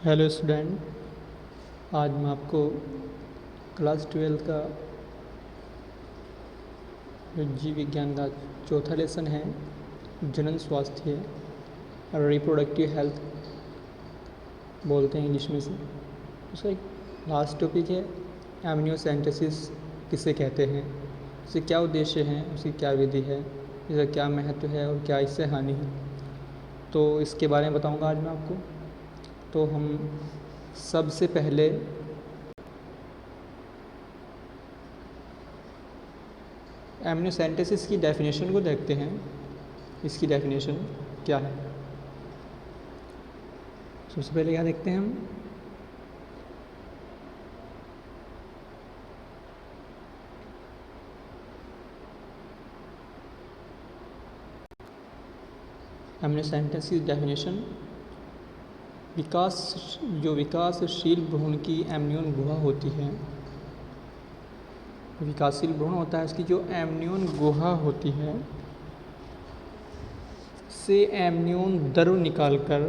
Hello student, आज मैं आपको क्लास 12 का जो जीव विज्ञान का चौथा लेसन है, जनन स्वास्थ्य और रिप्रोडक्टिव हेल्थ बोलते हैं इंग्लिश में से, उसका एक लास्ट टॉपिक है एमनियोसेंटेसिस किसे कहते हैं, उससे क्या उद्देश्य हैं, उसकी क्या विधि है, इसका क्या महत्व है और क्या इससे हानि है। तो इसके बारे में बताऊंगा आज मैं आपको। तो हम सबसे पहले एमनियोसेंटेसिस की डेफिनेशन को देखते हैं। इसकी डेफिनेशन क्या है, सबसे पहले क्या देखते हैं हम। एमनियोसेंटेसिस डेफिनेशन, विकासशील भ्रूण की एमनियोन गुहा होती है। विकासशील भ्रूण होता है, इसकी जो एमनियोन गुहा होती है से एमनियोन द्रव निकालकर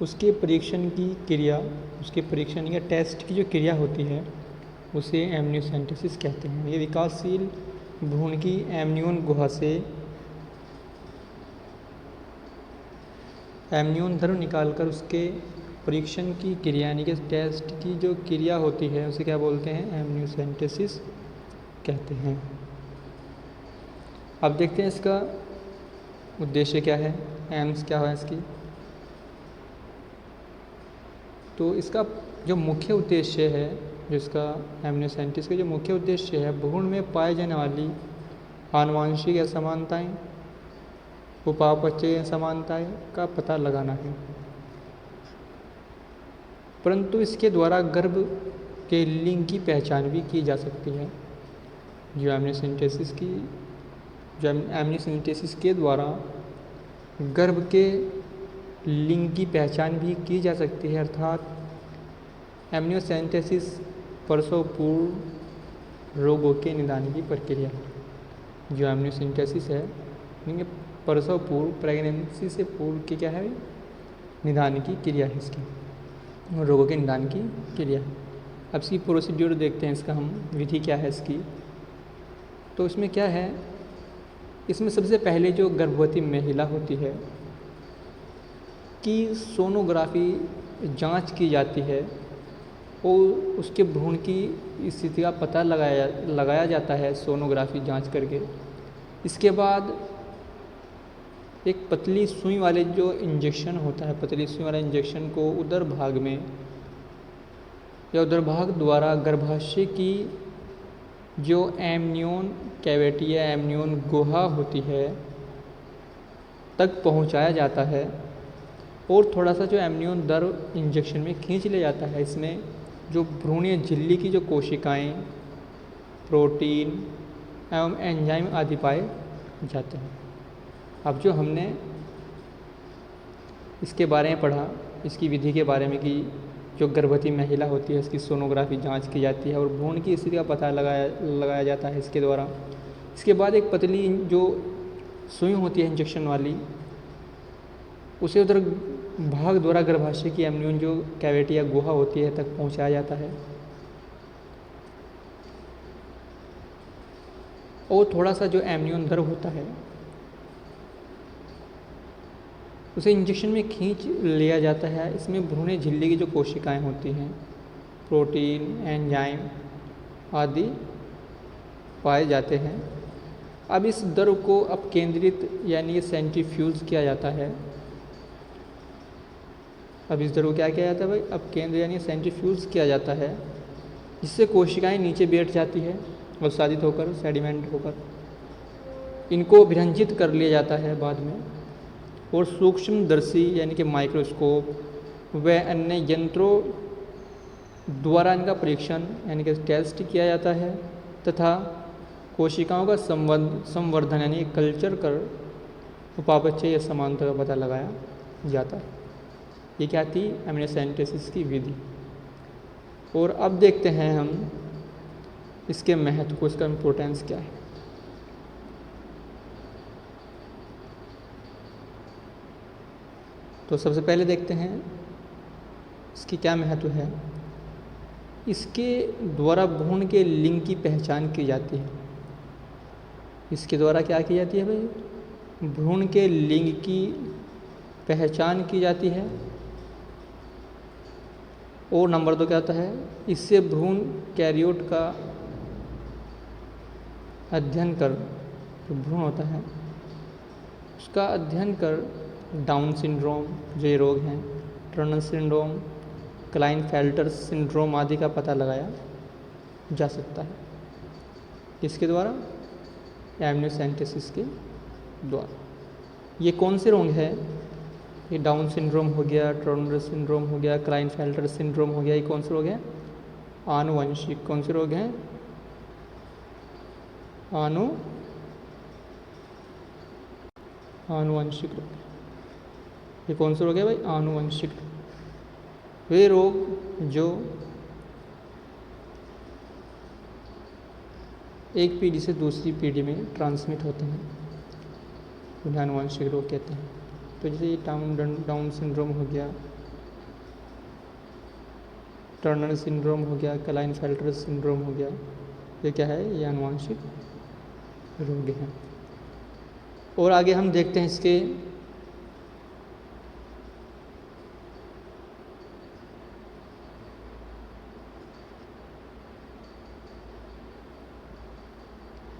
उसके परीक्षण या टेस्ट की जो क्रिया होती है उसे एमनियोसेंटेसिस कहते हैं। ये विकासशील भ्रूण की एमनियोन गुहा से एमनियोन द्रव निकालकर उसके परीक्षण की क्रिया यानी कि टेस्ट की जो क्रिया होती है उसे क्या बोलते हैं, एमनियोसेंटेसिस कहते हैं। अब देखते हैं इसका उद्देश्य क्या है, एम्स क्या है इसकी। तो इसका जो मुख्य उद्देश्य है, जो इसका एमनियोसेंटेसिस का जो मुख्य उद्देश्य है, भ्रूण में पाए जाने वाली आनुवांशिक असमानताएं, उपापचय असमानताएं का पता लगाना है। परंतु इसके द्वारा गर्भ के लिंग की पहचान भी की जा सकती है। जो एमनियोसेंटेसिस के द्वारा गर्भ के लिंग की पहचान भी की जा सकती है, अर्थात एमनियोसेंटेसिस प्रसवपूर्व रोगों के निदान की प्रक्रिया है। जो एमनियोसेंटेसिस है प्रसव पूर्व, प्रेगनेंसी से पूर्व की क्या है, निदान की क्रिया है, इसकी रोगों के निदान की क्रिया। अब इसकी प्रोसीड्यूर देखते हैं, इसका हम विधि क्या है इसकी। तो इसमें क्या है, इसमें सबसे पहले जो गर्भवती महिला होती है की सोनोग्राफी जांच की जाती है और उसके भ्रूण की स्थिति का पता लगाया जाता है सोनोग्राफी जांच करके। इसके बाद एक पतली सुई वाले जो इंजेक्शन होता है, पतली सुई वाला इंजेक्शन को उदर भाग में या उदर भाग द्वारा गर्भाशय की जो एमनियोन कैविटी या एमनियोन गुहा होती है तक पहुंचाया जाता है और थोड़ा सा जो एमनियोन द्रव इंजेक्शन में खींच लिया जाता है। इसमें जो भ्रूणीय झिल्ली की जो कोशिकाएं, प्रोटीन एवं एंजाइम आदि पाए जाते हैं। अब जो हमने इसके बारे में पढ़ा, इसकी विधि के बारे में, कि जो गर्भवती महिला होती है इसकी सोनोग्राफी जांच की जाती है और भ्रूण की स्थिति का पता लगाया जाता है इसके द्वारा। इसके बाद एक पतली जो सुई होती है इंजेक्शन वाली, उसे उधर भाग द्वारा गर्भाशय की एमनियोन जो कैविटी या गुहा होती है तक पहुंचाया जाता है और थोड़ा सा जो एमनियोन द्रव होता है उसे इंजेक्शन में खींच लिया जाता है। इसमें भ्रूणीय झिल्ली की जो कोशिकाएं होती हैं, प्रोटीन, एंजाइम आदि पाए जाते हैं। अब इस द्रव को अपकेंद्रित यानी सेंट्रीफ्यूज किया जाता है। अब इस द्रव को क्या किया जाता है भाई, अपकेंद्र यानी सेंट्रीफ्यूज किया जाता है, जिससे कोशिकाएं नीचे बैठ जाती है और साधित होकर सेडिमेंट होकर इनको विरंजित कर लिया जाता है बाद में, और सूक्ष्मदर्शी यानी कि माइक्रोस्कोप व अन्य यंत्रों द्वारा इनका परीक्षण यानी कि टेस्ट किया जाता है तथा कोशिकाओं का संवर्धन यानी कल्चर कर उपापचय या समानता का पता लगाया जाता है। ये क्या थी, एमनियोसेंटेसिस की विधि। और अब देखते हैं हम इसके महत्व को, इसका इम्पोर्टेंस क्या है। तो सबसे पहले देखते हैं इसकी क्या महत्व है? इसके द्वारा भ्रूण के लिंग की पहचान की जाती है। इसके द्वारा क्या की जाती है भाई? भ्रूण के लिंग की पहचान की जाती है। और नंबर 2 क्या होता है? इससे भ्रूण कैरियोट का अध्ययन कर, जो भ्रूण होता है उसका अध्ययन कर डाउन सिंड्रोम, जो ये रोग हैं, टर्नर सिंड्रोम, क्लाइनफेल्टर सिंड्रोम आदि का पता लगाया जा सकता है। किसके द्वारा? एमनियोसेंटेसिस के द्वारा। ये कौन से रोग हैं? ये डाउन सिंड्रोम हो गया, टर्नर सिंड्रोम हो गया, क्लाइनफेल्टर सिंड्रोम हो गया। ये कौन से रोग हैं? आनुवंशिक। कौन से रोग हैं? आनुवंशिक रोग। ये कौन से रोग है भाई? आनुवंशिक। वे रोग जो एक पीढ़ी से दूसरी पीढ़ी में ट्रांसमिट होते हैं, उन्हें आनुवंशिक रोग कहते हैं। तो जैसे ये डाउन सिंड्रोम हो गया, टर्नर सिंड्रोम हो गया, क्लाइनफेल्टर सिंड्रोम हो गया, ये क्या है? ये आनुवंशिक रोग हैं। और आगे हम देखते हैं इसके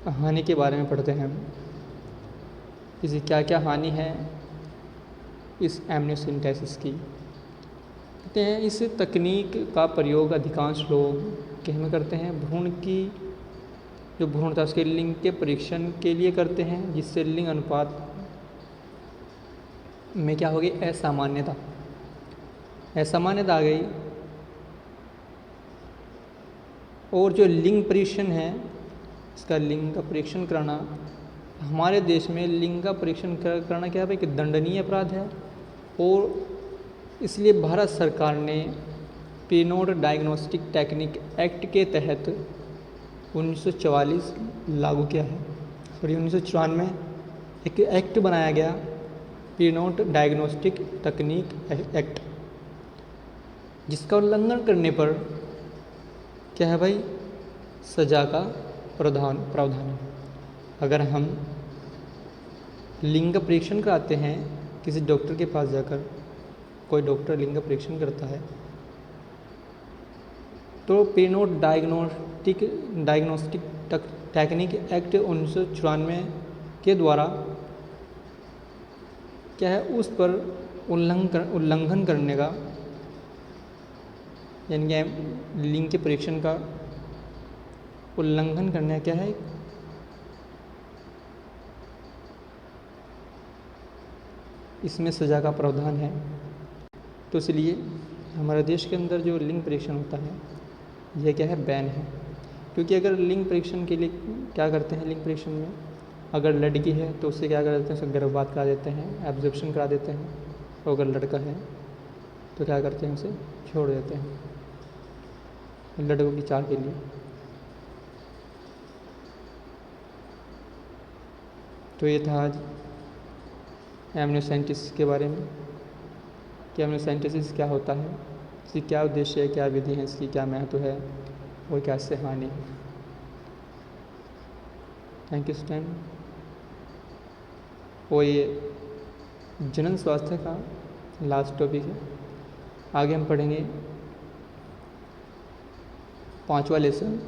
हानि के बारे में पढ़ते हैं हम। इसकी क्या क्या हानि है इस एमनियोसेंटेसिस की। कहते हैं इस तकनीक का प्रयोग अधिकांश लोग किस में करते हैं? भ्रूण की जो भ्रूण था उसके लिंग के परीक्षण के लिए करते हैं, जिससे लिंग अनुपात में क्या हो गई? असामान्यता आ गई। और जो लिंग परीक्षण है, इसका लिंग का परीक्षण कराना, हमारे देश में लिंग का परीक्षण करना क्या है भाई? कि दंडनीय अपराध है। और इसलिए भारत सरकार ने प्रीनोड डायग्नोस्टिक टेक्निक एक्ट के तहत 1944 लागू किया है। सॉरी 1994 एक एक्ट बनाया गया, प्रीनोड डायग्नोस्टिक टेक्निक एक्ट, जिसका उल्लंघन करने पर क्या है भाई? सजा का प्रावधान है। अगर हम लिंग परीक्षण कराते हैं किसी डॉक्टर के पास जाकर, कोई डॉक्टर लिंग परीक्षण करता है, तो प्रीनोड डायग्नोस्टिक टेक्निक एक्ट 1994 के द्वारा क्या है? उस पर उल्लंघन करने का, यानी कि लिंग के परीक्षण का उल्लंघन करने क्या है? इसमें सजा का प्रावधान है। तो इसलिए हमारे देश के अंदर जो लिंग परीक्षण होता है यह क्या है? बैन है। क्योंकि अगर लिंग परीक्षण के लिए क्या करते हैं? लिंग परीक्षण में अगर लड़की है तो उससे क्या कर देते हैं? उसका गर्भपात करा देते हैं, एब्जॉर्प्शन करा देते हैं। और अगर लड़का है तो क्या करते हैं? उसे छोड़ देते हैं लड़कों की चाह के लिए। तो ये था आज एमनियोसेंटेसिस के बारे में कि एमनियोसेंटेसिस क्या होता है, इसकी क्या उद्देश्य है, क्या विधि है, इसकी क्या महत्व है और क्या इससे हानि है। Thank you student. और ये जनन स्वास्थ्य का लास्ट टॉपिक है। आगे हम पढ़ेंगे 5वां लेसन